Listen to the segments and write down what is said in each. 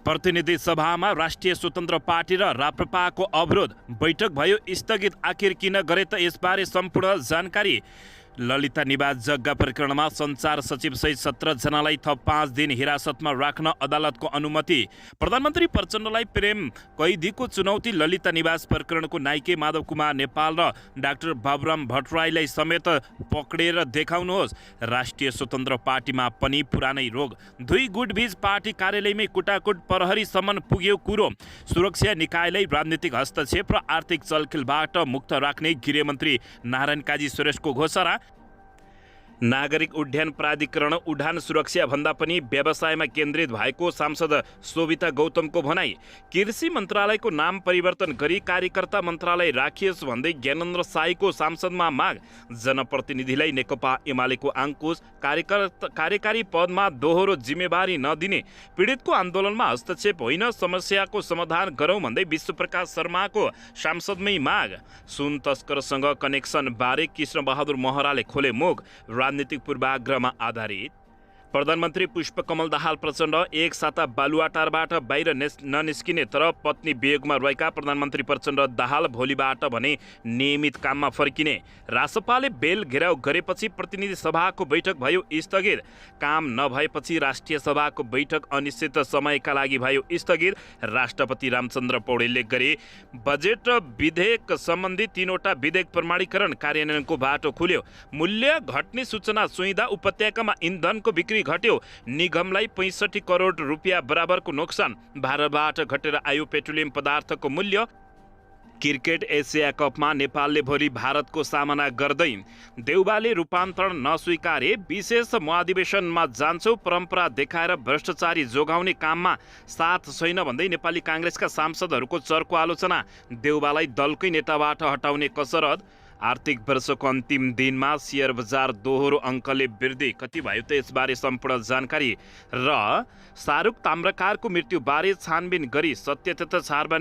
प्रतिनिधि सभामा राष्ट्रिय स्वतन्त्र पार्टी र राप्रपाको अवरोध बैठक भयो स्थगित। आखिर किन गरे त यसबारे सम्पूर्ण जानकारी। ललिता निवास जग्गा प्रकरणमा सञ्चार सचिव सहित 17 जनालाई थप 5 दिन हिरासतमा राख्न अदालतको अनुमति। प्रधानमन्त्री प्रचण्डलाई प्रेम कैदीको चुनौती। ललिता निवास प्रकरणको नाइके माधव कुमार नेपाल र डाक्टर बाबुराम भट्टराईलाई समेत पक्रेर देखाउनुहोस्। राष्ट्रिय स्वतन्त्र पार्टीमा पनि पुरानै रोग। दुई गुटबीच पार्टी कार्यालयमै कुटाकुट, प्रहरी सम्म पुग्यो कुरो। सुरक्षा निकायलाई राजनीतिक हस्तक्षेप र आर्थिक चलखेलबाट मुक्त राख्ने गृहमन्त्री नारायण काजी सुरेशको घोषणा। नागरिक उड्डयन प्राधिकरण उडान सुरक्षा भन्दा पनि व्यवसायमा केन्द्रित भएको सांसद शोभिता गौतमको भनाई। कृषि मन्त्रालयको नाम परिवर्तन गरी कार्यकर्ता मन्त्रालय राखियोस् भन्दै ज्ञानेन्द्र साईको सांसदमा माग। जनप्रतिनिधिलाई नेकपा एमालेको अंकुश। कार्यकारी पदमा दोहोरो जिम्मेवारी नदिने। पीडितको आन्दोलनमा हस्तक्षेप होइन, समस्याको समाधान गरौँ भन्दै विश्वप्रकाश शर्माको सांसदमै माग। सुन तस्करसँग कनेक्सन बारे कृष्णबहादुर महराले खोले मुख। राजनीतिक पूर्वाग्रहमा आधारित। प्रधानमन्त्री पुष्पकमल दाहाल प्रचण्ड एक साता बालुवाटारबाट बाहिर ननिस्किने तर पत्नी वियोगमा रहेका प्रधानमन्त्री प्रचण्ड दाहाल भोलिबाट भने नियमित काममा फर्किने। रासपाले बेल घेराउ गरेपछि प्रतिनिधि सभाको बैठक भयो स्थगित। काम नभएपछि राष्ट्रिय सभाको बैठक अनिश्चित समयका लागि भयो स्थगित। राष्ट्रपति रामचन्द्र पौडेलले गरे बजेट विधेयक सम्बन्धी 3वटा विधेयक प्रमाणीकरण कार्यान्वयनको बाटो खुल्यो। मूल्य घट्ने सूचना सुइदा। उपत्यकामा इन्धनको बिक्री घट्यो। निगमलाई 65 करोड रुपियाँ बराबरको नोक्सान। भारतबाट घटेर आयो पेट्रोलियम पदार्थको मूल्य। क्रिकेट एसिया कपमा नेपालले भोलि भारतको सामना गर्दै। देउबाले रूपान्तरण नस्वीकारे। विशेष महाधिवेशनमा जान्छौ परम्परा देखाएर भ्रष्टाचारी जोगाउने काममा साथ छैन भन्दै नेपाली काङ्ग्रेसका सांसदहरूको चर्को आलोचना। देउबालाई दलकै नेताबाट हटाउने कसरत। आर्थिक वर्षको अन्तिम दिनमा शेयर बजार दोहोरो अङ्कले वृद्धि। कति भयो त यसबारे सम्पूर्ण जानकारी। र शाहरुख ताम्रकारको मृत्युबारे छानबिन गरी सत्य तथा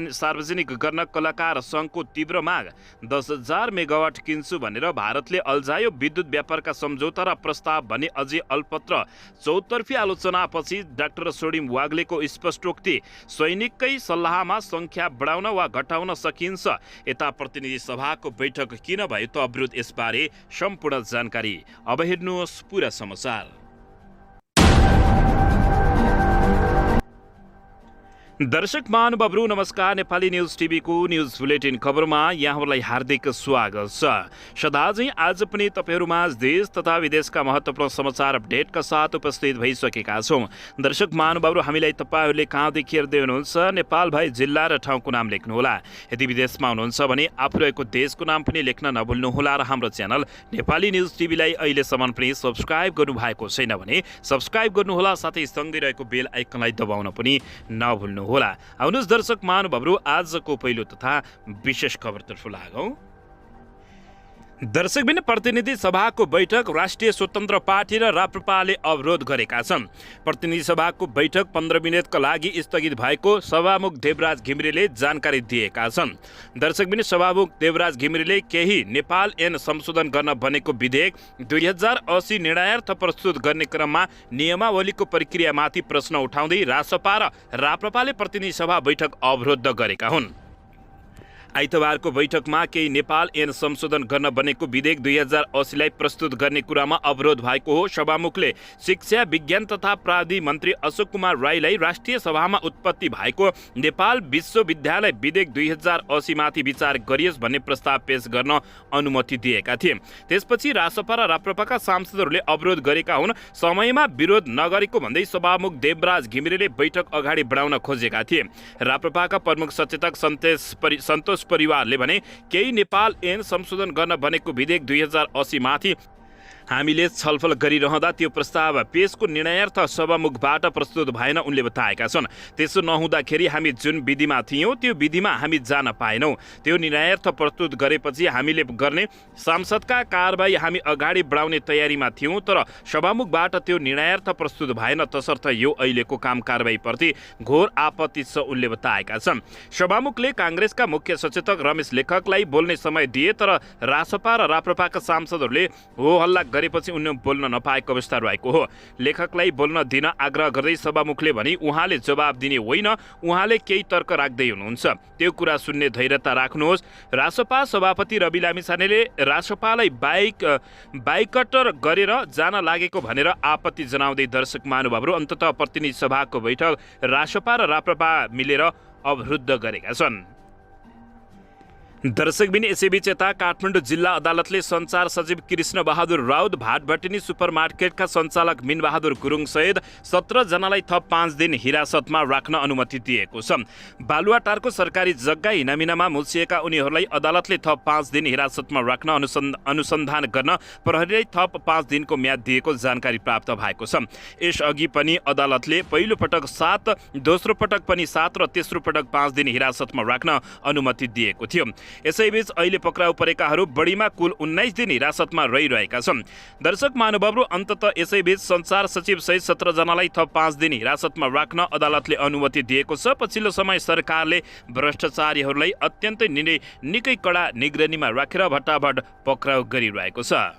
सार्वजनिक गर्न कलाकार सङ्घको तीव्र माग। 10,000 मेगावाट किन्छु भनेर भारतले अल्झायो विद्युत व्यापारका सम्झौता र प्रस्ताव भने अझै अल्पत्र। चौतर्फी आलोचनापछि डाक्टर सोडिम वाग्लेको स्पष्टोक्ति। सैनिककै सल्लाहमा सङ्ख्या बढाउन वा घटाउन सकिन्छ। यता प्रतिनिधि सभाको बैठक किन भयो त अवरोध, यसबारे सम्पूर्ण जानकारी। अब हेर्नुहोस् पुरा समाचार। दर्शक महानुभावहरू नमस्कार। नेपाली न्युज टिभीको न्युज बुलेटिन खबरमा यहाँहरूलाई हार्दिक स्वागत छ। सदाझै आज पनि तपाईँहरूमा देश तथा विदेशका महत्त्वपूर्ण समाचार अपडेटका साथ उपस्थित भइसकेका छौँ। दर्शक महानुभावहरू, हामीलाई तपाईँहरूले कहाँदेखि हेर्दै हुनुहुन्छ नेपाल भए जिल्ला र ठाउँको नाम लेख्नुहोला। यदि विदेशमा हुनुहुन्छ भने आफू रहेको देशको नाम पनि लेख्न नभुल्नुहोला र हाम्रो च्यानल नेपाली न्युज टिभीलाई अहिलेसम्म पनि सब्सक्राइब गर्नुभएको छैन भने सब्सक्राइब गर्नुहोला, साथै सँगै रहेको बेल आइकनलाई दबाउन पनि नभुल्नुहोला। आउनुहोस् दर्शक महानुभावहरू, आजको पहिलो तथा विशेष खबरतर्फ लागौँ। दर्शकबिन प्रतिनिधि सभाको बैठक राष्ट्रिय स्वतन्त्र पार्टी र राप्रपाले अवरोध गरेका छन्। प्रतिनिधि सभाको बैठक 15 मिनटका लागि स्थगित भएको सभामुख देवराज घिमिरेले जानकारी दिएका छन्। दर्शकबिन सभामुख देवराज घिमिरेले केही नेपाल ऐन संशोधन गर्न बनेको विधेयक 2080 निर्णयार्थ प्रस्तुत गर्ने क्रममा नियमावलीको प्रक्रियामाथि प्रश्न उठाउँदै रासपा र राप्रपाले प्रतिनिधि सभा बैठक अवरोध गरेका हुन्। आइतबारको बैठकमा केही नेपाल ऐन संशोधन गर्न बनेको विधेयक 2080 लाई प्रस्तुत गर्ने कुरामा अवरोध भएको हो। सभामुखले शिक्षा विज्ञान तथा प्राविधि मन्त्री अशोक कुमार राईलाई राष्ट्रिय सभामा उत्पत्ति भएको नेपाल विश्वविद्यालय विधेयक 2080 माथि विचार गरियोस् भन्ने प्रस्ताव पेश गर्न अनुमति दिएका थिए। त्यसपछि रासपा र राप्रपाका सांसदहरूले अवरोध गरेका हुन्। समयमा विरोध नगरेको भन्दै सभामुख देवराज घिमिरेले बैठक अगाडि बढाउन खोजेका थिए। राप्रपाका प्रमुख सचेतक सन्तोष परिवारले भने केही नेपाल ऐन संशोधन गर्न बनेको विधेयक 2080 माथि हामीले छलफल गरिरहँदा त्यो प्रस्ताव पेशको निर्णयार्थ सभामुखबाट प्रस्तुत भएन उनले बताएका छन्। त्यसो नहुँदाखेरि हामी जुन विधिमा थियौँ त्यो विधिमा हामी जान पाएनौँ। त्यो निर्णयार्थ प्रस्तुत गरेपछि हामीले गर्ने सांसदका कारबाही हामी अगाडि बढाउने तयारीमा थियौँ, तर सभामुखबाट त्यो निर्णयार्थ प्रस्तुत भएन, तसर्थ यो अहिलेको काम कारबाहीप्रति घोर आपत्ति छ उनले बताएका छन्। सभामुखले काङ्ग्रेसका मुख्य सचेतक रमेश लेखकलाई बोल्ने समय दिए, तर रासपा र राप्रपाका सांसदहरूले हो हल्ला गरेपछि उनले बोल्न नपाएको अवस्था रहेको हो। लेखकलाई बोल्न दिन आग्रह गर्दै सभामुखले भने उहाँले जवाब दिने होइन, उहाँले केही तर्क राख्दै हुनुहुन्छ, त्यो कुरा सुन्ने धैर्यता राख्नुहोस्। रासपा सभापति रवि लामिछानेले रासपालाई बाइकटर गरेर जान लागेको भनेर आपत्ति जनाउँदै दर्शक महानुभावहरू अन्ततः प्रतिनिधि सभाको बैठक रासपा र राप्रपा मिलेर अवरुद्ध गरेका छन्। दर्शकबिन यसैबीच यता काठमाडौँ जिल्ला अदालतले सञ्चार सचिव कृष्ण बहादुर राउत, भाटभट्टिनी सुपरमार्केटका सञ्चालक मिनबहादुर गुरुङ सहित 17 जनालाई थप 5 दिन हिरासतमा राख्न अनुमति दिएको छ। बालुवाटारको सरकारी जग्गा हिनामिनामा मुल्सिएका उनीहरूलाई अदालतले थप 5 दिन हिरासतमा राख्न अनुसन्धान गर्न प्रहरीलाई थप 5 दिनको म्याद दिएको जानकारी प्राप्त भएको छ। यसअघि पनि अदालतले पहिलो पटक 7, दोस्रो पटक पनि 7 र तेस्रो पटक 5 दिन हिरासतमा राख्न अनुमति दिएको थियो। यसैबीच अहिले पक्राउ परेकाहरू बढीमा कुल 19 दिन हिरासतमा रहिरहेका छन्। दर्शक महानुभावहरू अन्ततः यसैबीच सञ्चार सचिव सहित 17 जनालाई थप 5 दिन हिरासतमा राख्न अदालतले अनुमति दिएको छ। पछिल्लो समय सरकारले भ्रष्टाचारीहरूलाई अत्यन्तै निकै कडा निगरानीमा राखेर भट्टाभट पक्राउ गरिरहेको छ।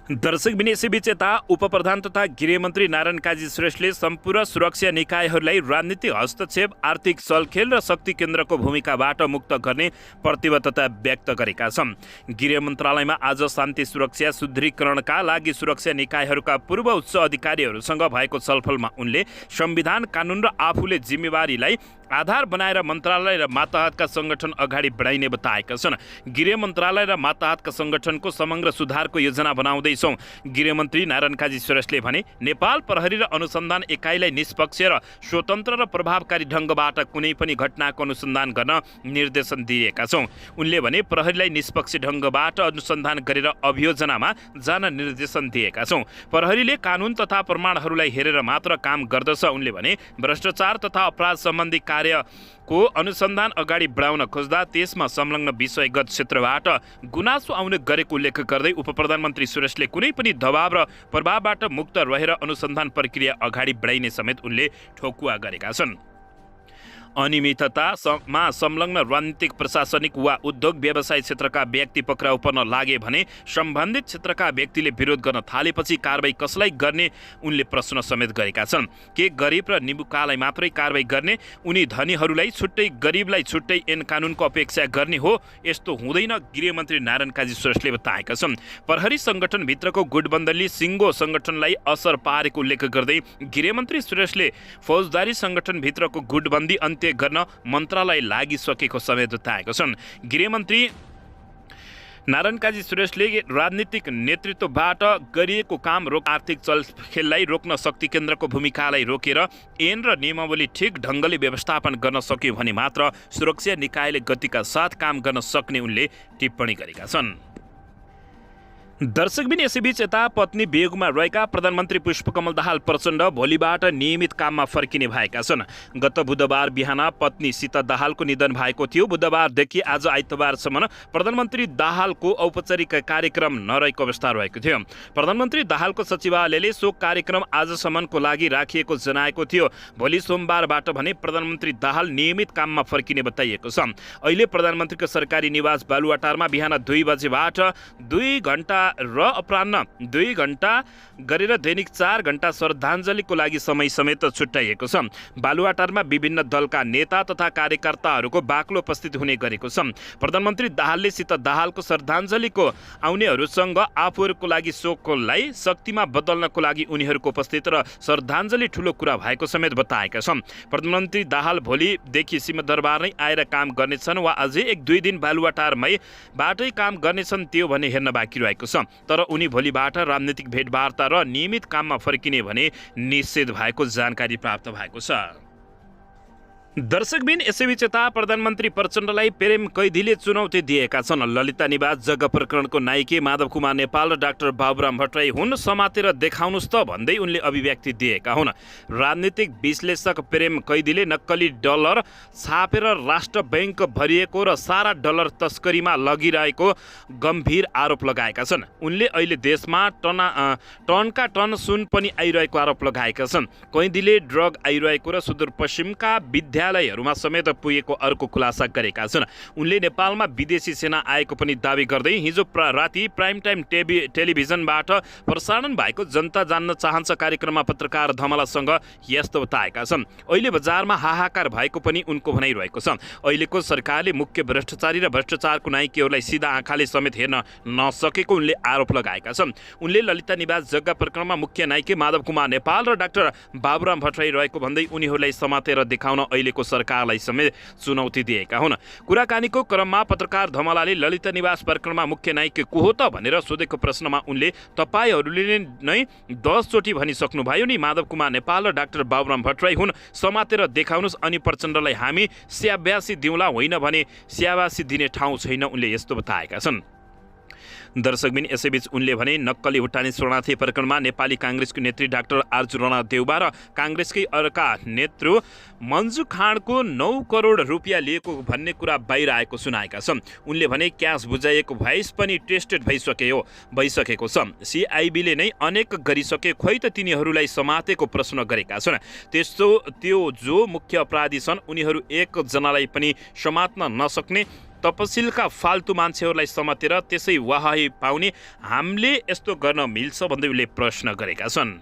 दर्शकबिन यसैबीच यता उपप्रधान तथा गृहमन्त्री नारायण काजी श्रेष्ठले सम्पूर्ण सुरक्षा निकायहरूलाई राजनीतिक हस्तक्षेप, आर्थिक चलखेल र शक्ति केन्द्रको भूमिकाबाट मुक्त गर्ने प्रतिबद्धता व्यक्त गरेका छन्। गृह मन्त्रालयमा आज शान्ति सुरक्षा सुदृढीकरणका लागि सुरक्षा निकायहरूका पूर्व उच्च अधिकारीहरूसँग भएको छलफलमा उनले संविधान, कानुन र आफूले जिम्मेवारीलाई आधार बनाएर मन्त्रालय र मातहतका सङ्गठन अगाडि बढाइने बताएका छन्। गृह मन्त्रालय र मातहतका सङ्गठनको समग्र सुधारको योजना बनाउँदैछौँ। गृहमन्त्री नारायण काजी श्रेष्ठले भने नेपाल प्रहरी र अनुसन्धान एकाइलाई निष्पक्ष र स्वतन्त्र र प्रभावकारी ढङ्गबाट कुनै पनि घटनाको अनुसन्धान गर्न निर्देशन दिएका छौँ। उनले भने प्रहरीलाई निष्पक्ष ढङ्गबाट अनुसन्धान गरेर अभियोजनामा जान निर्देशन दिएका छौँ। प्रहरीले कानुन तथा प्रमाणहरूलाई हेरेर मात्र काम गर्दछ। उनले भने भ्रष्टाचार तथा अपराध सम्बन्धी कार्यको अनुसन्धान अगाडि बढाउन खोज्दा त्यसमा संलग्न विषयगत क्षेत्रबाट गुनासो आउने गरेको उल्लेख गर्दै उपप्रधानमन्त्री श्रेष्ठले कुनै पनि दबाव र प्रभावबाट मुक्त रहेर अनुसन्धान प्रक्रिया अगाडि बढाइने समेत उनले ठोकुवा गरेका छन्। अनियमिततामा संलग्न राजनीतिक, प्रशासनिक वा उद्योग व्यवसाय क्षेत्रका व्यक्ति पक्राउ पर्न लागे भने सम्बन्धित क्षेत्रका व्यक्तिले विरोध गर्न थालेपछि कारबाही कसलाई गर्ने उनले प्रश्न समेत गरेका छन्। के गरिब र निमुखालाई मात्रै कारबाही गर्ने, उनी धनीहरूलाई छुट्टै गरिबलाई छुट्टै ऐन कानुनको अपेक्षा गर्ने हो? यस्तो हुँदैन, गृहमन्त्री नारायण काजी श्रेष्ठले बताएका छन्। प्रहरी सङ्गठनभित्रको गुटबन्दीले सिङ्गो सङ्गठनलाई असर पारेको उल्लेख गर्दै गृहमन्त्री श्रेष्ठले फौजदारी सङ्गठनभित्रको गुटबन्दी अन्त्य गर्न मन्त्रालय लागिसकेको समेत बताएका छन्। गृहमन्त्री नारायण काजी श्रेष्ठले राजनीतिक नेतृत्वबाट गरिएको काम आर्थिक चलखेललाई रोक्न शक्ति केन्द्रको भूमिकालाई रोकेर ऐन र नियमावली ठिक ढङ्गले व्यवस्थापन गर्न सक्यो भने मात्र सुरक्षा निकायले गतिका साथ काम गर्न सक्ने उनले टिप्पणी गरेका छन्। दर्शकबिन यसैबीच यता पत्नी वियोगमा रहेका प्रधानमन्त्री पुष्पकमल दाहाल प्रचण्ड भोलिबाट नियमित काममा फर्किने भएका छन्। गत बुधबार बिहान पत्नी सीता दाहालको निधन भएको थियो। बुधबारदेखि आज आइतबारसम्म प्रधानमन्त्री दाहालको औपचारिक कार्यक्रम नरहेको अवस्था रहेको थियो। प्रधानमन्त्री दाहालको सचिवालयले सो कार्यक्रम आजसम्मको लागि राखिएको जनाएको थियो। भोलि सोमबारबाट भने प्रधानमन्त्री दाहाल नियमित काममा फर्किने बताइएको छ। अहिले प्रधानमन्त्रीको सरकारी निवास बालुवाटारमा बिहान 2 बजेबाट 2 घण्टा र अपराह्न 2 घण्टा गरेर दैनिक 4 घण्टा श्रद्धाञ्जलीको लागि समय समेत छुट्याइएको छ। बालुवाटारमा विभिन्न दलका नेता तथा कार्यकर्ताहरूको बाक्लो उपस्थित हुने गरेको छ। प्रधानमन्त्री दाहालले सीता दाहालको श्रद्धाञ्जलीको आउनेहरूसँग आफूहरूको लागि शोकलाई शक्तिमा बदल्नको लागि उनीहरूको उपस्थित र श्रद्धाञ्जली ठुलो कुरा भएको समेत बताएका छन्। प्रधानमन्त्री दाहाल भोलिदेखि सिंहदरबार नै आएर काम गर्नेछन् वा अझै 1-2 दिन बालुवाटारमै बाटै काम गर्नेछन् त्यो भने हेर्न बाँकी रहेको छ। तर उनी भोलिबाट राजनीतिक भेटवार्ता र नियमित काममा फर्किने भने निश्चित भएको जानकारी प्राप्त भएको छ। दर्शकबिन यसैबीच यता प्रधानमन्त्री प्रचण्डलाई प्रेम कैदीले चुनौती दिएका छन्। ललिता निवास जग्गा प्रकरणको नायिका माधव कुमार नेपाल र डाक्टर बाबुराम भट्टराई हुन्, समातेर देखाउनुस् त भन्दै उनले अभिव्यक्ति दिएका हुन्। राजनीतिक विश्लेषक प्रेम कैदीले नक्कली डलर छापेर राष्ट्र बैंक भरिएको र सारा डलर तस्करीमा लगिरहेको गम्भीर आरोप लगाएका छन्। उनले अहिले देशमा टनका टन सुन पनि आइरहेको आरोप लगाएका छन्। कैदीले ड्रग आइरहेको र सुदूरपश्चिमका विद्या न्यायालयहरूमा समेत पुगेको अर्को खुलासा गरेका छन्। उनले नेपालमा विदेशी सेना आएको पनि दावी गर्दै हिजो राति प्राइम टाइम टेलिभिजनबाट प्रसारण भएको जनता जान्न चाहन्छ कार्यक्रममा पत्रकार धमलासँग यस्तो बताएका छन्। अहिले बजारमा हाहाकार भएको पनि उनको भनाइरहेको छ। अहिलेको सरकारले मुख्य भ्रष्टाचारी र भ्रष्टाचारको नायकीहरूलाई सिधा आँखाले समेत हेर्न नसकेको उनले आरोप लगाएका छन्। उनले ललिता निवास जग्गा प्रकरणमा मुख्य नायकी माधव कुमार नेपाल र डाक्टर बाबुराम भट्टराई रहेको भन्दै उनीहरूलाई समातेर देखाउन अहिलेको सरकारलाई समेत चुनौती दिएका हुन्। कुराकानीको क्रममा पत्रकार धमलाले ललिता निवास प्रकरणमा मुख्य नायक को हो त भनेर सोधेको प्रश्नमा उनले तपाईहरूले नै 10 चोटि भनिसक्नुभयो नि माधव कुमार नेपाल र डाक्टर बाबुराम भट्टराई हुन्, समातेर देखाउनुहोस् अनि प्रचण्डलाई हामी स्याबासी दिउँला, होइन भने स्याबासी दिने ठाउँ छैन, उनले यस्तो बताएका छन्। दर्शकबिन यसैबीच उनले भने नक्कली भुटानी शरणार्थी प्रकरणमा नेपाली काङ्ग्रेसको नेत्री डाक्टर आर्जु राणा देउबा र काङ्ग्रेसकै अर्का नेतृ मन्जु खाँडको 9 करोड रुपियाँ लिएको भन्ने कुरा बाहिर आएको सुनाएका छन्। उनले भने क्यास बुझाइएको भोइस पनि टेस्टेड भइसकेको छ। सिआइबीले नै अनेक गरिसके, खोइ त तिनीहरूलाई समातेको प्रश्न गरेका छन्। त्यो जो मुख्य अपराधी छन् उनीहरू एकजनालाई पनि समात्न नसक्ने तपसिलका फाल्तु मान्छेहरूलाई समातेर त्यसै वाहै पाउने हामीले यस्तो गर्न मिल्छ भन्दै उनले प्रश्न गरेका छन्।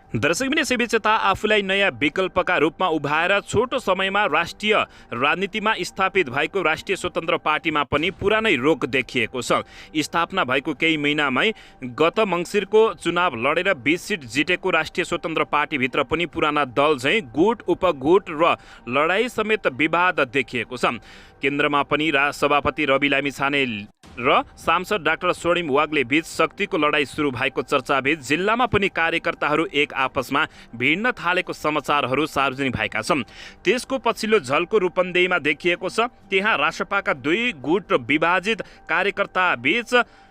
दर्शकबिन यसैबीच यता आफूलाई नयाँ विकल्पका रूपमा उभाएर छोटो समयमा राष्ट्रिय राजनीतिमा स्थापित भएको राष्ट्रिय स्वतन्त्र पार्टीमा पनि पुरानै रोक देखिएको छ। स्थापना भएको केही महिनामै गत मङ्सिरको चुनाव लडेर 20 सिट जितेको राष्ट्रिय स्वतन्त्र पार्टीभित्र पनि पुराना दल झैँ गुट उपगुट र लडाईँ समेत विवाद देखिएको छ। केन्द्रमा पनि सभापति रवि लामिछाने र सांसद डाक्टर स्वर्णिम वाग्ले बीच शक्तिको लडाईँ सुरु भएको चर्चाबीच जिल्लामा पनि कार्यकर्ताहरू एक आपसमा भिड्न थालेको समाचारहरू सार्वजनिक भएका छन्। त्यसको पछिल्लो झल्को रूपन्देहीमा देखिएको छ। त्यहाँ रासपाका 2 गुट विभाजित कार्यकर्ता बीच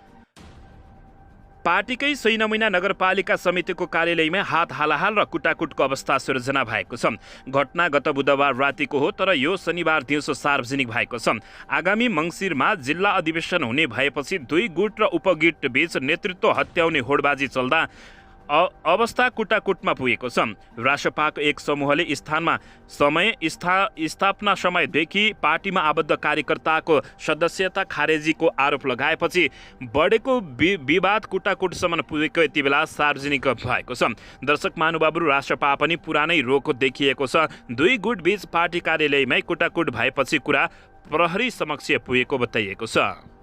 पार्टीकै सैनमैना नगरपालिका समितिको कार्यालयमा हात हालाहाल र कुटाकुटको अवस्था सिर्जना भएको छ। घटना गत बुधबार रातिको हो, तर यो शनिबार दिउँसो सार्वजनिक भएको छ। आगामी मङ्सिरमा जिल्ला अधिवेशन हुने भएपछि 2 गुट र उपगुट बीच नेतृत्व हत्याउने होडबाजी चल्दा अवस्था कुटाकुटमा पुगेको छ। रासपाको एक समूहले स्थापना समयदेखि पार्टीमा आबद्ध कार्यकर्ताको सदस्यता खारेजीको आरोप लगाएपछि बढेको विवाद कुटाकुटसम्म पुगेको यति बेला सार्वजनिक भएको छ। दर्शक महानुभावहरू, रासपा पनि पुरानै रोक देखिएको छ। 2 गुट बीच पार्टी कार्यालयमै कुटाकुट भएपछि कुरा प्रहरी समक्ष पुगेको बताइएको छ।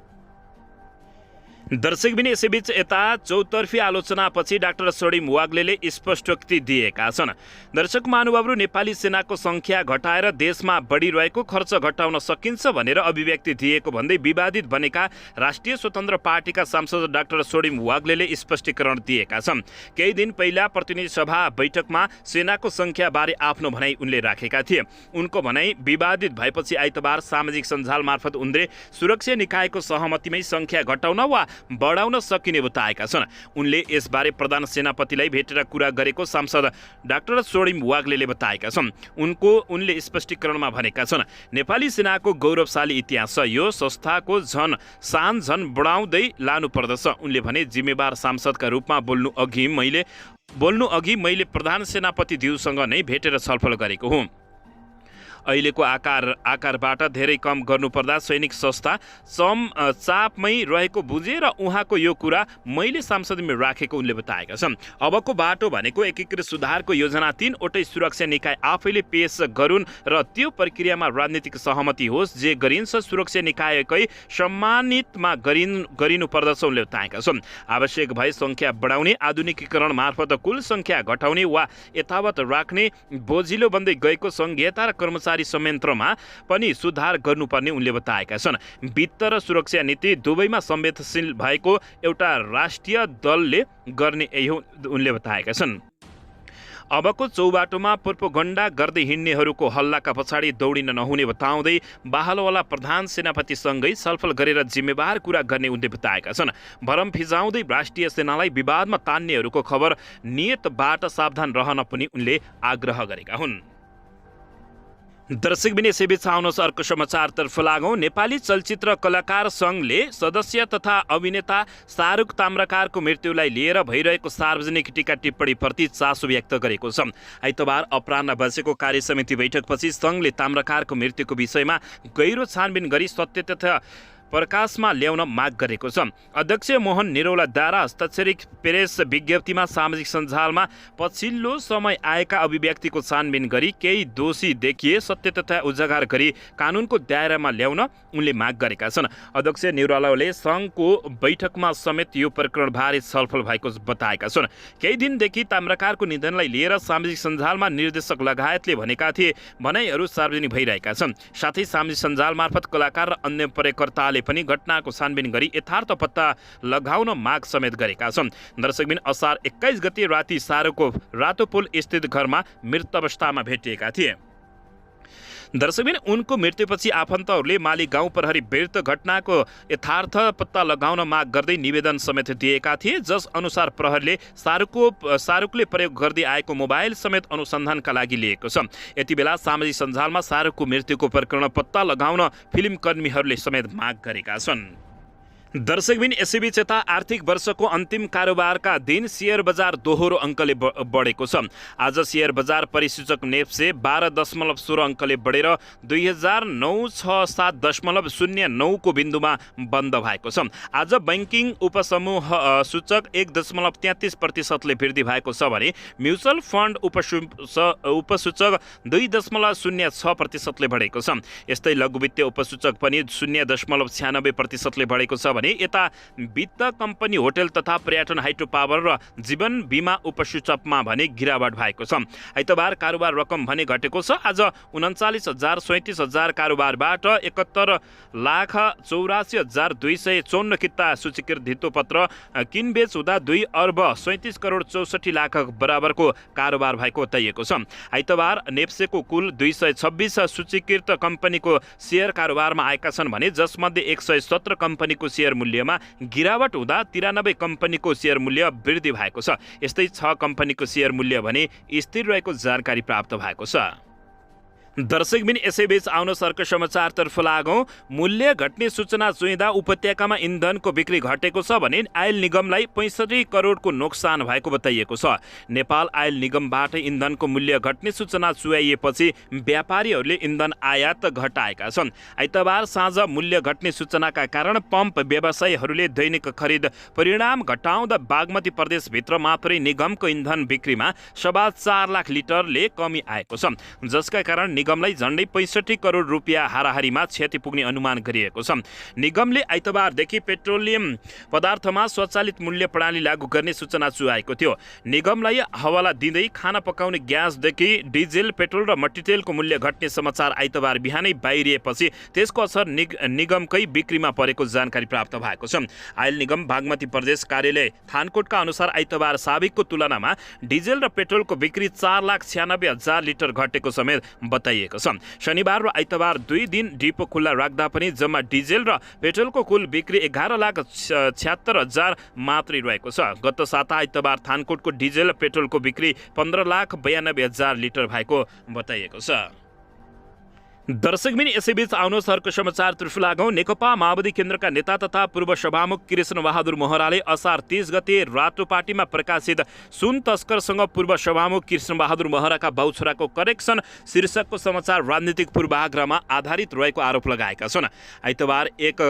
दर्शकबिन यसैबीच यता चौतर्फी आलोचनापछि डाक्टर स्वर्णिम वाग्लेले स्पष्टोक्ति दिएका छन्। दर्शक महानुभावहरू, नेपाली सेनाको सङ्ख्या घटाएर देशमा बढिरहेको खर्च घटाउन सकिन्छ भनेर अभिव्यक्ति दिएको भन्दै विवादित बनेका राष्ट्रिय स्वतन्त्र पार्टीका सांसद डाक्टर स्वर्णिम वाग्लेले स्पष्टीकरण दिएका छन्। केही दिन पहिला प्रतिनिधि सभा बैठकमा सेनाको सङ्ख्याबारे आफ्नो भनाइ उनले राखेका थिए। उनको भनाइ विवादित भएपछि आइतबार सामाजिक सञ्जाल मार्फत उनले सुरक्षा निकायको सहमतिमै सङ्ख्या घटाउन वा बढाउन सकिने बताएका छन्। उनले यसबारे प्रधान सेनापतिलाई भेटेर कुरा गरेको सांसद डाक्टर स्वर्णिम वाग्लेले बताएका छन्। उनले स्पष्टीकरणमा भनेका छन्, नेपाली सेनाको गौरवशाली इतिहास छ, यो संस्थाको शान झन बढाउँदै लानुपर्दछ। उनले भने जिम्मेवार सांसदका रूपमा बोल्नु अघि मैले प्रधान सेनापति ज्यूसँग नै भेटेर छलफल गरेको हुँ। अहिलेको आकारबाट धेरै कम गर्नुपर्दा सैनिक संस्था चापमै रहेको बुझे र उहाँको यो कुरा मैले सांसदमा राखेको उनले बताएका छन्। अबको बाटो भनेको एकीकृत सुधारको योजना 3 वटै सुरक्षा निकाय आफैले पेश गरून् र त्यो प्रक्रियामा राजनीतिक सहमति होस्। जे गरिन्छ सुरक्षा निकायकै सम्मानितमा गरिनु पर्दछ उनले बताएका छन्। आवश्यक भए सङ्ख्या बढाउने, आधुनिकीकरण मार्फत कुल सङ्ख्या घटाउने वा यथावत राख्ने, बोझिलो बन्दै गएको सङ्घीयता र कर्मचारी संयन्त्रमा पनि सुधार गर्नुपर्ने उनले बताएका छन्। वित्त र सुरक्षा नीति दुवैमा संवेदनशील भएको एउटा राष्ट्रिय दलले गर्ने यही हो उनले बताएका छन्। अबको चौबाटोमा प्रोपोगण्डा गर्दै हिँड्नेहरूको हल्लाका पछाडि दौडिन नहुने बताउँदै बाहलवाला प्रधान सेनापतिसँगै छलफल गरेर जिम्मेवार कुरा गर्ने उनले बताएका छन्। भरम फिजाउँदै राष्ट्रिय सेनालाई विवादमा तान्नेहरूको खबर नियतबाट सावधान रहन पनि उनले आग्रह गरेका हुन्। दर्शकबिन यसैबीच आउनुहोस् अर्को समाचारतर्फ लागौँ। नेपाली चलचित्र कलाकार सङ्घले सदस्य तथा अभिनेता शाहरुख ताम्राकारको मृत्युलाई लिएर भइरहेको सार्वजनिक टीका टिप्पणीप्रति चासो व्यक्त गरेको छ। आइतबार अपराह्न बसेको कार्यसमिति बैठकपछि सङ्घले ताम्राकारको मृत्युको विषयमा गहिरो छानबिन गरी सत्य तथा प्रकाशमा ल्याउन माग गरेको छ। अध्यक्ष मोहन निरौलाद्वारा हस्ताक्षरित प्रेस विज्ञप्तिमा सामाजिक सञ्जालमा पछिल्लो समय आएका अभिव्यक्तिको छानबिन गरी केही दोषी देखिए सत्य तथा उजागर गरी कानुनको दायरामा ल्याउन उनले माग गरेका छन्। अध्यक्ष निरौलाले सङ्घको बैठकमा समेत यो प्रकरणबारे छलफल भएको बताएका छन्। केही दिनदेखि ताम्राकारको निधनलाई लिएर सामाजिक सञ्जालमा निर्देशक लगायतले भनेका थिए भनाइहरू सार्वजनिक भइरहेका छन्। साथै सामाजिक सञ्जाल मार्फत कलाकार र अन्य प्रयोगकर्ताले पनि घटनाको छानबिन गरी यथार्थ पत्ता लगाउन माग समेत गरेका छन्। दर्शकबिन असार 21 गते राति शाहरुखको रातोपुल स्थित घरमा मृत अवस्थामा भेटिएका थिए। दर्शकबिन उनको मृत्युपछि आफन्तहरूले माली गाउँ प्रहरी विरुद्ध घटनाको यथार्थ पत्ता लगाउन माग गर्दै निवेदन समेत दिएका थिए, जस अनुसार प्रहरीले शाहरुखले प्रयोग गर्दै आएको मोबाइल समेत अनुसन्धानका लागि लिएको छ। यति बेला सामाजिक सञ्जालमा शाहरुखको मृत्युको प्रकरण पत्ता लगाउन फिल्मकर्मीहरूले समेत माग गरेका छन्। दर्शकबिन यसैबीच यता आर्थिक वर्षको अन्तिम कारोबारका दिन सेयर बजार दोहोरो अङ्कले बढेको छ। आज सेयर बजार परिसूचक नेप्से 12.16 अङ्कले बढेर 2009-67.09 को बिन्दुमा बन्द भएको छ। आज बैंकिङ उपसमूह सूचक 1.33% वृद्धि भएको छ भने म्युचुअल फन्ड उपसूचक 2.06% बढेको छ। यस्तै लघु वित्तीय उपसूचक पनि 0.96% बढेको छ। यता वित्त कम्पनी, होटल तथा पर्यटन, हाइड्रो पावर र जीवन बिमा उपसूचकमा भने गिरावट भएको छ। आइतबार कारोबार रकम भने घटेको छ। आज 39,37,000 कारोबारबाट 71,84,254 किता सूचीकृत धितोपत्र किनबेच हुँदा 2,37,64,64,00,000 बराबरको कारोबार भएको बताइएको छ। आइतबार नेप्सेको कुल 226 सूचीकृत कम्पनीको सेयर कारोबारमा आएका छन् भने जसमध्ये 117 कम्पनीको सेयर मूल्यमा गिरावट हुँदा 93 कम्पनीको सेयर मूल्य वृद्धि भएको छ। यस्तै 6 कम्पनीको सेयर मूल्य भने स्थिर रहेको जानकारी प्राप्त भएको छ। दर्शकबिन यसैबीच आउनुहोस् अर्को समाचारतर्फ लागौँ। मूल्य घट्ने सूचना चुइँदा उपत्यकामा इन्धनको बिक्री घटेको छ भने आयल निगमलाई 65 करोडको नोक्सान भएको बताइएको छ। नेपाल आयल निगमबाट इन्धनको मूल्य घट्ने सूचना चुहाइएपछि व्यापारीहरूले इन्धन आयात घटाएका छन्। आइतबार साँझ मूल्य घट्ने सूचनाका कारण पम्प व्यवसायीहरूले दैनिक खरिद परिणाम घटाउँदा बागमती प्रदेशभित्र मात्रै निगमको इन्धन बिक्रीमा 4.25 लाख लिटरले कमी आएको छ, जसका कारण निगमलाई झन्डै 65 करोड रुपियाँ हाराहारीमा क्षति पुग्ने अनुमान गरिएको छ। निगमले आइतबारदेखि पेट्रोलियम पदार्थमा स्वचालित मूल्य प्रणाली लागू गर्ने सूचना चुहाएको थियो। निगमलाई हवाला दिँदै खाना पकाउने ग्यासदेखि डिजेल, पेट्रोल र मट्टीतेलको मूल्य घट्ने समाचार आइतबार बिहानै बाहिरिएपछि त्यसको असर निगमकै बिक्रीमा परेको जानकारी प्राप्त भएको छ। आयल निगम बागमती प्रदेश कार्यालय थानकोटका अनुसार आइतबार साबिकको तुलनामा डिजेल र पेट्रोलको बिक्री 4,96,000 लिटर घटेको समेत बताइएको छ। शनिबार र आइतबार 2 दिन डिपो खुल्ला राख्दा पनि जम्मा डिजेल र पेट्रोलको कुल बिक्री 11,76,000 मात्रै रहेको छ। गत साता आइतबार थानकोटको डिजेल पेट्रोलको बिक्री 15,92,000 लिटर भएको बताइएको छ। दर्शकबिन यसैबीच आउनुहोस् अर्को समाचारतर्फ लागौँ। नेकपा माओवादी केन्द्रका नेता तथा पूर्व सभामुख कृष्ण बहादुर महराले असार 30 गते रातोपाटीमा प्रकाशित सुन तस्करसँग पूर्व सभामुख कृष्ण बहादुर महराका बाउछोराको करेक्सन शीर्षकको समाचार राजनीतिक पूर्वाग्रहमा आधारित रहेको आरोप लगाएका छन्। आइतबार एक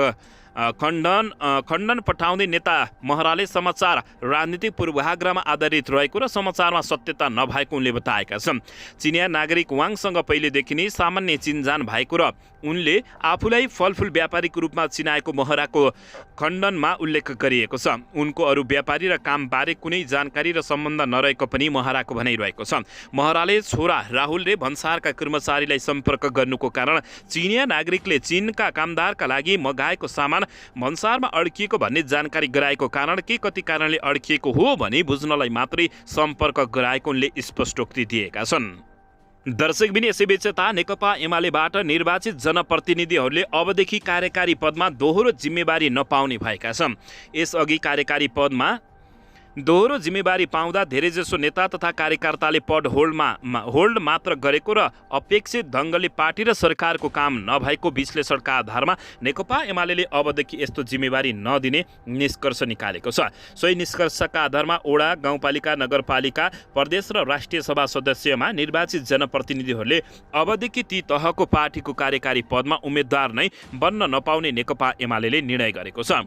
खण्डन पठाउँदै नेता महराले समाचार राजनीतिक पूर्वाग्रहमा आधारित रहेको र समाचारमा सत्यता नभएको उनले बताएका छन्। चिनिया नागरिक वाङसँग पहिलेदेखि नै सामान्य चिनजान भएको र उनले आफूलाई फलफुल व्यापारीको रूपमा चिनाएको महराको खण्डनमा उल्लेख गरिएको छ। उनको अरू व्यापारी र कामबारे कुनै जानकारी र सम्बन्ध नरहेको पनि महराको भनाइरहेको छ। महराले छोरा राहुलले भन्सारका कर्मचारीलाई सम्पर्क गर्नुको कारण चिनिया नागरिकले चीनका कामदारका लागि मगाएको सामान भन्सारमा अड्किएको भन्ने जानकारी गराएको कारण के कति कारणले अड्किएको हो भनी बुझ्नलाई मात्रै सम्पर्क गराएको उनले स्पष्टोक्ति दिएका छन्। दर्शकबिन यसैबीच नेकपा एमालेबाट निर्वाचित जनप्रतिनिधिहरूले अबदेखि कार्यकारी पदमा दोहोरो जिम्मेवारी नपाउने भएका छन्। यसअघि कार्यकारी पदमा दोहोरो जिम्मेवारी पाउँदा धेरैजसो नेता तथा कार्यकर्ताले पद होल्ड मात्र गरेको र अपेक्षित ढङ्गले पार्टी र सरकारको काम नभएको विश्लेषणका आधारमा नेकपा एमाले अबदेखि यस्तो जिम्मेवारी नदिने निष्कर्ष निकालेको छ। सोही निष्कर्षका आधारमा ओडा, गाउँपालिका, नगरपालिका, प्रदेश र राष्ट्रिय सभा सदस्यमा निर्वाचित जनप्रतिनिधिहरूले अबदेखि ती तहको पार्टीको कार्यकारी पदमा उम्मेद्वार नै बन्न नपाउने नेकपा एमाले निर्णय गरेको छ।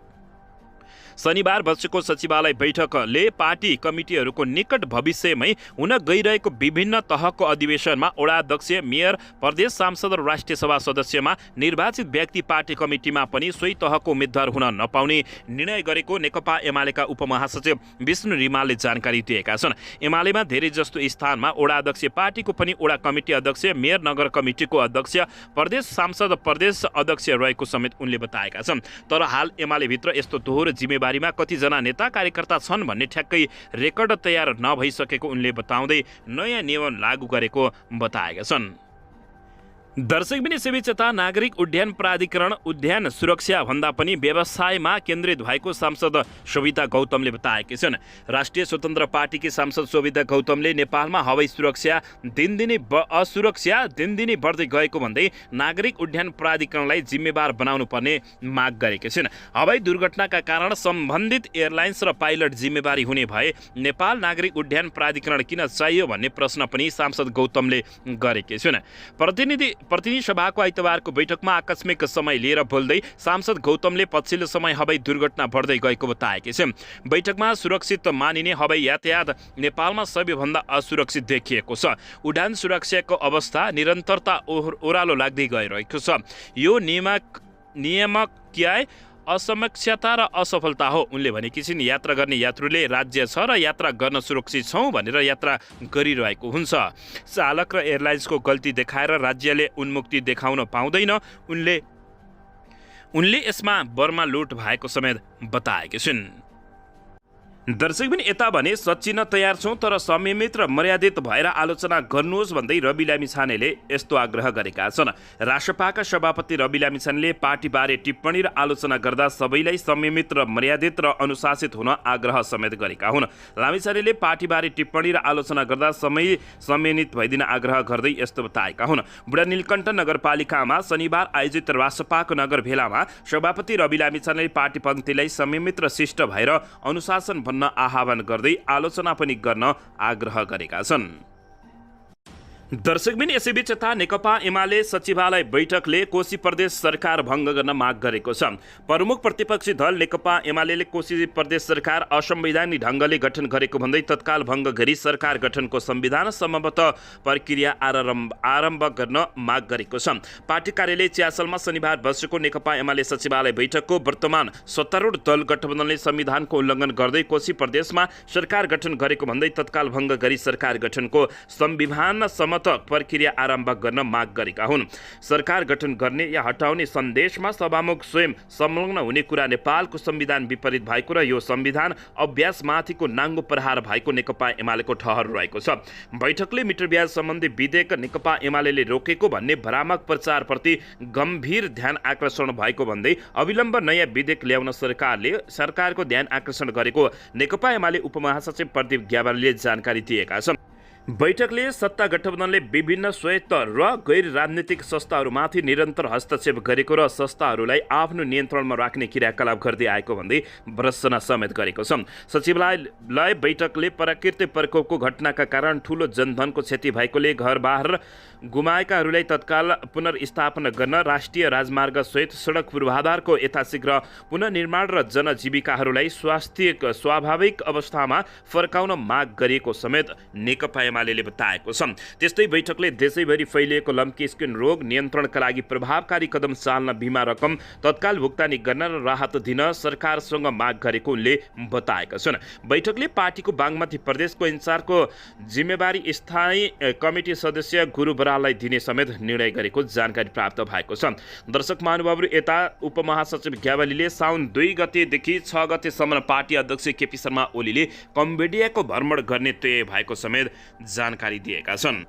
शनिबार बसेको सचिवालय बैठकले पार्टी कमिटीहरूको निकट भविष्यमै हुन गइरहेको विभिन्न तहको अधिवेशनमा ओडाध्यक्ष, मेयर, प्रदेश सांसद र राष्ट्रिय सभा सदस्यमा निर्वाचित व्यक्ति पार्टी कमिटीमा पनि सोही तहको उम्मेद्वार हुन नपाउने निर्णय गरेको नेकपा एमालेका उपमहासचिव विष्णु रिमालले जानकारी दिएका छन्। एमालेमा धेरै जस्तो स्थानमा ओडाध्यक्ष, पार्टीको पनि ओडा कमिटी अध्यक्ष, मेयर, नगर कमिटीको अध्यक्ष, प्रदेश सांसद, प्रदेश अध्यक्ष रहेको समेत उनले बताएका छन्। तर हाल एमालेभित्र यस्तो दोहोरो जिम्मेवारीमा कतिजना नेता कार्यकर्ता छन् भन्ने ठ्याक्कै रेकर्ड तयार नभइसकेको उनले बताउँदै नयाँ नियम लागू गरेको बताएका छन्। दर्शकबिन यसैबीच यता नागरिक उड्डयन प्राधिकरण उड्डयन सुरक्षा भन्दा पनि व्यवसायमा केन्द्रित भएको सांसद शोभिता गौतमले बताएकी छन्। राष्ट्रिय स्वतन्त्र पार्टीकी सांसद शोभिता गौतमले नेपालमा हवाई सुरक्षा असुरक्षा दिनदिनै बढ्दै गएको भन्दै नागरिक उड्डयन प्राधिकरणलाई जिम्मेवार बनाउनु पर्ने माग गरेकी छिन्। हवाई दुर्घटनाका कारण सम्बन्धित एयरलाइन्स र पाइलट जिम्मेवारी हुने भए नेपाल नागरिक उड्डयन प्राधिकरण किन चाहियो भन्ने प्रश्न पनि सांसद गौतमले गरेकी छिन्। प्रतिनिधि सभाको आइतबारको बैठकमा आकस्मिक समय लिएर बोल्दै सांसद गौतमले पछिल्लो समय हवाई दुर्घटना बढ्दै गएको बताएकी छिन्। बैठकमा सुरक्षित मानिने हवाई यातायात नेपालमा सबैभन्दा असुरक्षित देखिएको छ। उडान सुरक्षाको अवस्था निरन्तरता ओह्रालो लाग्दै गइरहेको छ। यो नियामकीय असमक्षता र असफलता हो उनले भनेकी छिन्। यात्रा गर्ने यात्रुले राज्य छ र यात्रा गर्न सुरक्षित छौँ भनेर यात्रा गरिरहेको हुन्छ। चालक र एयरलाइन्सको गल्ती देखाएर राज्यले उन्मुक्ति देखाउन पाउँदैन। उनले यसमा बर्मा लुट भएको समेत बताएकी छिन्। दर्शकबिन यता भने सच्चिन तयार छौँ तर संयमित र मर्यादित भएर आलोचना गर्नुहोस् भन्दै रवि लामिछानेले यस्तो आग्रह गरेका छन्। राष्ट्रपाका सभापति रवि लामिछानेले पार्टीबारे टिप्पणी र आलोचना गर्दा सबैलाई संयमित र मर्यादित र अनुशासित हुन आग्रह समेत गरेका हुन्। लामिछानेले पार्टीबारे टिप्पणी र आलोचना गर्दा संयमित भइदिन आग्रह गर्दै यस्तो बताएका हुन्। बुढा नीलकण्ठ नगरपालिकामा शनिबार आयोजित राष्ट्रपाको नगर भेलामा सभापति रवि लामिछानेले पार्टी पङ्क्तिलाई संयमित र शिष्ट भएर अनुशासन आह्वान गर्दै आलोचना पनि गर्न आग्रह गरेका छन्। दर्शकबिन यसैबीच यता नेकपा एमाले सचिवालय बैठकले कोशी प्रदेश सरकार भङ्ग गर्न माग गरेको छ। प्रमुख प्रतिपक्षी दल नेकपा एमाले कोशी प्रदेश सरकार असंवैधानिक ढङ्गले गठन गरेको भन्दै तत्काल भङ्ग गरी सरकार गठनको संविधान सम्मत प्रक्रिया आरम्भ गर्न माग गरेको छ। पार्टी कार्यालय च्यासलमा शनिबार बसेको नेकपा एमाले सचिवालय बैठकको वर्तमान सत्तारूढ दल गठबन्धनले संविधानको उल्लङ्घन गर्दै कोशी प्रदेशमा सरकार गठन गरेको भन्दै तत्काल भङ्ग गरी सरकार गठनको संविधान प्रक्रिया आरम्भ गर्न माग गरेका हुन्। सरकार गठन गर्ने या हटाउने सन्देशमा सभामुख स्वयं संलग्न हुने कुरा नेपालको संविधान विपरीत भएको र यो संविधान अभ्यासमाथिको नाङ्गो प्रहार भएको नेकपा एमालेको ठहर रहेको छ। बैठकले मिटर ब्याज सम्बन्धी विधेयक नेकपा एमाले रोकेको भन्ने भ्रामक प्रचारप्रति गम्भीर ध्यान आकर्षण भएको भन्दै अविलम्ब नयाँ विधेयक ल्याउन सरकारको ध्यान आकर्षण गरेको नेकपा एमाले उपमहासचिव प्रदीप ग्यावालीले जानकारी दिएका छन्। बैठकले सत्ता गठबन्धनले विभिन्न स्वायत्त र गैर राजनीतिक संस्थाहरूमाथि निरन्तर हस्तक्षेप गरेको र संस्थाहरूलाई आफ्नो नियन्त्रणमा राख्ने क्रियाकलाप गर्दै आएको भन्दै भर्त्सना समेत गरेको छ। सचिवालय बैठकले प्राकृतिक प्रकोपको घटनाका कारण ठूलो जनधनको क्षति भएकोले घरबार गुमाएकाहरूलाई तत्काल पुनर्स्थापना गर्न, राष्ट्रिय राजमार्ग सहित सडक पूर्वाधारको यथाशीघ्र पुनर्निर्माण र जनजीविकाहरूलाई स्वाभाविक अवस्थामा फर्काउन माग गरिएको समेत नेकपा एमाले बताएको छ। त्यस्तै बैठकले देशैभरि फैलिएको लम्की स्किन रोग नियन्त्रणका लागि प्रभावकारी कदम चाल्न बिमा रकम तत्काल भुक्तानी गर्न र राहत दिन सरकारसँग माग गरेको उनले बताएका छन्। बैठकले पार्टीको बागमती प्रदेशको इन्चार्जको जिम्मेवारी स्थायी कमिटी सदस्य गुरु बराललाई दिने समेत निर्णय गरेको जानकारी प्राप्त भएको छ। दर्शक महानुभावहरू, यता उपमहासचिव ग्यावालीले साउन 2 गतेदेखि 6 गतेसम्म पार्टी अध्यक्ष केपी शर्मा ओलीले कम्बोडियाको भ्रमण गर्ने तय भएको समेत जानकारी दिएका छन्।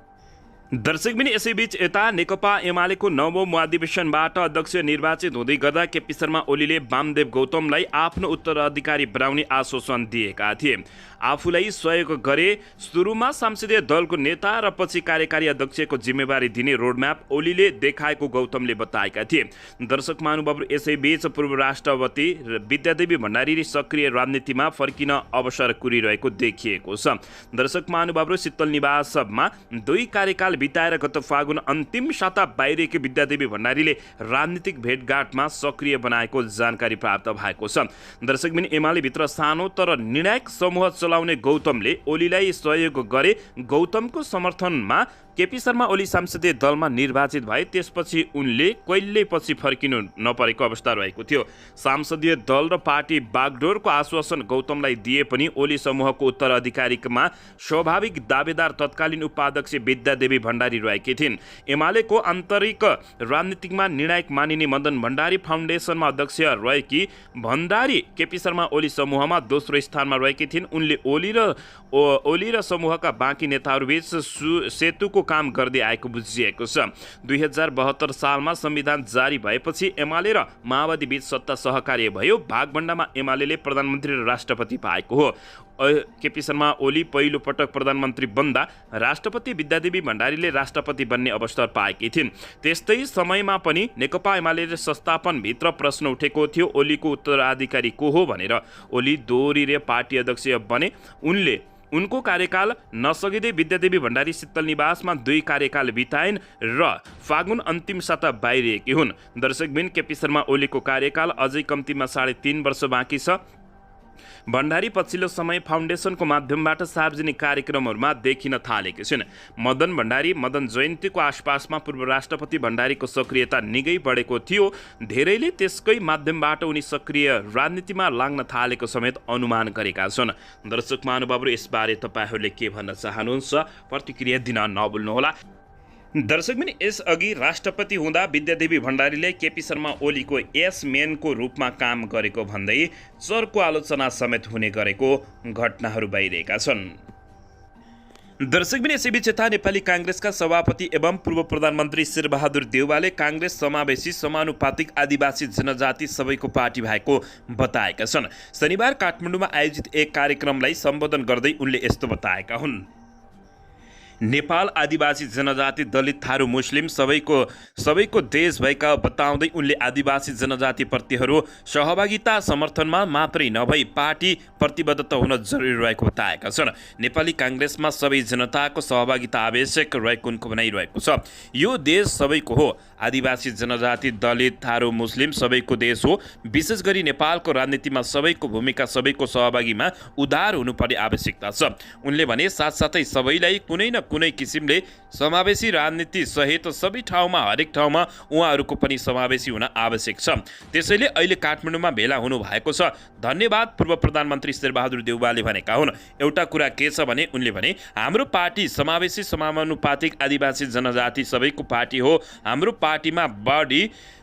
दर्शकबिन यसैबीच यता नेकपा एमालेको नवौं महाधिवेशनबाट अध्यक्ष निर्वाचित हुँदै गर्दा केपी शर्मा ओलीले वामदेव गौतमलाई आफ्नो उत्तराधिकारी बनाउने आश्वासन दिएका थिए। आफूलाई सहयोग गरे सुरुमा संसदीय दलको नेता र पछि कार्यकारी अध्यक्षको जिम्मेवारी दिने रोडम्याप ओलीले देखाएको गौतमले बताएका थिए। दर्शक महानुभावहरू, यसैबीच पूर्व राष्ट्रपति विद्यादेवी भण्डारी सक्रिय राजनीतिमा फर्किन अवसर कुरिरहेको देखिएको छ। दर्शक महानुभावहरू, शीतल निवासमा 2 कार्यकाल बिताएर गत फागुन अन्तिम साता बाहिरिएकी विद्यादेवी भण्डारीले राजनीतिक भेटघाटमा सक्रिय बनाएको जानकारी प्राप्त भएको छ। दर्शकबिन, एमाले भित्र सानो तर निर्णायक समूह चलाउने गौतमले ओलीलाई सहयोग गरे। गौतमको समर्थनमा केपी शर्मा ओली संसदीय दलमा निर्वाचित भए। त्यसपछि उनले कहिल्यै पछि फर्किनु नपरेको अवस्था रहेको थियो। संसदीय दल र पार्टी बागडोरको आश्वासन गौतमलाई दिए पनि ओली समूहको उत्तराधिकारीमा स्वाभाविक दावेदार तत्कालीन उपाध्यक्ष विद्यादेवी भण्डारी रहेकी थिइन्। एमालेको आन्तरिक राजनीतिमा निर्णायक मानिने मदन भण्डारी फाउन्डेसनमा अध्यक्ष रहेकी भण्डारी केपी शर्मा ओली समूहमा दोस्रो स्थानमा रहेकी थिइन्। उनले ओली र समूहका बाँकी नेताहरूबीच सेतुको काम गर्दै आएको बुझिएको छ। 2072 सालमा संविधान जारी भएपछि एमाले र माओवादी बीच सत्ता सहकार्य भयो। भागभण्डामा एमाले प्रधानमन्त्री र राष्ट्रपति पाएको हो। केपी शर्मा ओली पहिलो पटक प्रधानमन्त्री बन्दा राष्ट्रपति विद्यादेवी भण्डारीले राष्ट्रपति बन्ने अवसर पाएकी थिइन्। त्यस्तै समयमा पनि नेकपा एमाले संस्थापनभित्र प्रश्न उठेको थियो, ओलीको उत्तराधिकारी को हो भनेर। ओली दोहोरिएर पार्टी अध्यक्ष बने। उनको कार्यकाल नसकिँदै विद्यादेवी भण्डारी शीतल निवासमा 2 कार्यकाल बिताइन् र फागुन अन्तिम साता बाहिरिएकी हुन्। दर्शकबिन, केपी शर्मा ओलीको कार्यकाल अझै कम्तीमा 3.5 वर्ष बाँकी छ। भण्डारी पछिल्लो समय फाउन्डेसनको माध्यमबाट सार्वजनिक कार्यक्रमहरूमा देखिन थालेकी छिन्। मदन भण्डारी मदन जयन्तीको आसपासमा पूर्व राष्ट्रपति भण्डारीको सक्रियता निकै बढेको थियो। धेरैले त्यसकै माध्यमबाट उनी सक्रिय राजनीतिमा लाग्न थालेको समेत अनुमान गरेका छन्। दर्शक महानुभावहरू, यसबारे तपाईहरूले के भन्न चाहनुहुन्छ? प्रतिक्रिया दिन नभुल्नुहोला। दर्शकबिन, यसअघि राष्ट्रपति हुँदा विद्यादेवी भण्डारीले केपी शर्मा ओलीको यस मेनको रूपमा काम गरेको भन्दै चर्को आलोचना समेत हुने गरेको घटनाहरू भइरहेका छन्। दर्शकबिन, यसैबीच यता नेपाली काङ्ग्रेसका सभापति एवं पूर्व प्रधानमन्त्री शेरबहादुर देउवाले काङ्ग्रेस समावेशी समानुपातिक आदिवासी जनजाति सबैको पार्टी भएको बताएका छन्। शनिबार काठमाडौँमा आयोजित एक कार्यक्रमलाई सम्बोधन गर्दै उनले यस्तो बताएका हुन्। नेपाल आदिवासी जनजाति दलित थारू मुस्लिम सबैको देश भएका बताउँदै उनले आदिवासी जनजातिप्रतिहरू सहभागिता समर्थनमा मात्रै नभई पार्टी प्रतिबद्धता हुन जरुरी रहेको बताएका छन्। नेपाली काङ्ग्रेसमा सबै जनताको सहभागिता आवश्यक रहेको उनको भनाइरहेको छ। यो देश सबैको हो। आदिवासी जनजाति दलित थारू मुस्लिम सबैको देश हो। विशेष गरी नेपालको राजनीतिमा सबैको भूमिका सबैको सहभागीमा उदार हुनुपर्ने आवश्यकता छ। उनले भने साथसाथै सबैलाई कुनै न कुनै किसिमले समावेशी राजनीति सहित सबै ठाउँमा हरेक ठाउँमा उहाँहरूको पनि समावेशी हुन आवश्यक छ। त्यसैले अहिले काठमाडौँमा भेला हुनु भएको छ। धन्यवाद, पूर्व प्रधानमन्त्री शेरबहादुर देउवाले भनेका हुन्। एउटा कुरा के छ भने उनले भने हाम्रो पार्टी समावेशी समानुपातिक आदिवासी जनजाति सबैको पार्टी हो। हाम्रो पार्टीमा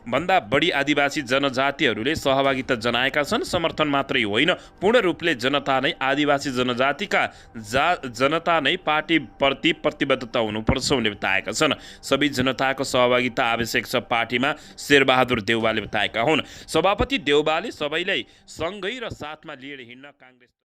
भन्दा बढी आदिवासी जनजातिहरूले सहभागिता जनाएका छन्। समर्थन मात्रै होइन, पूर्ण रूपले जनता नै आदिवासी जनता नै पार्टीप्रति प्रतिबद्धता हुनुपर्छ उनले बताएका छन्। सबै जनताको सहभागिता आवश्यक छ पार्टीमा, शेरबहादुर देउवाले बताएका हुन्। सभापति देउवाले सबैलाई सँगै र साथमा लिएर हिँड्न काङ्ग्रेस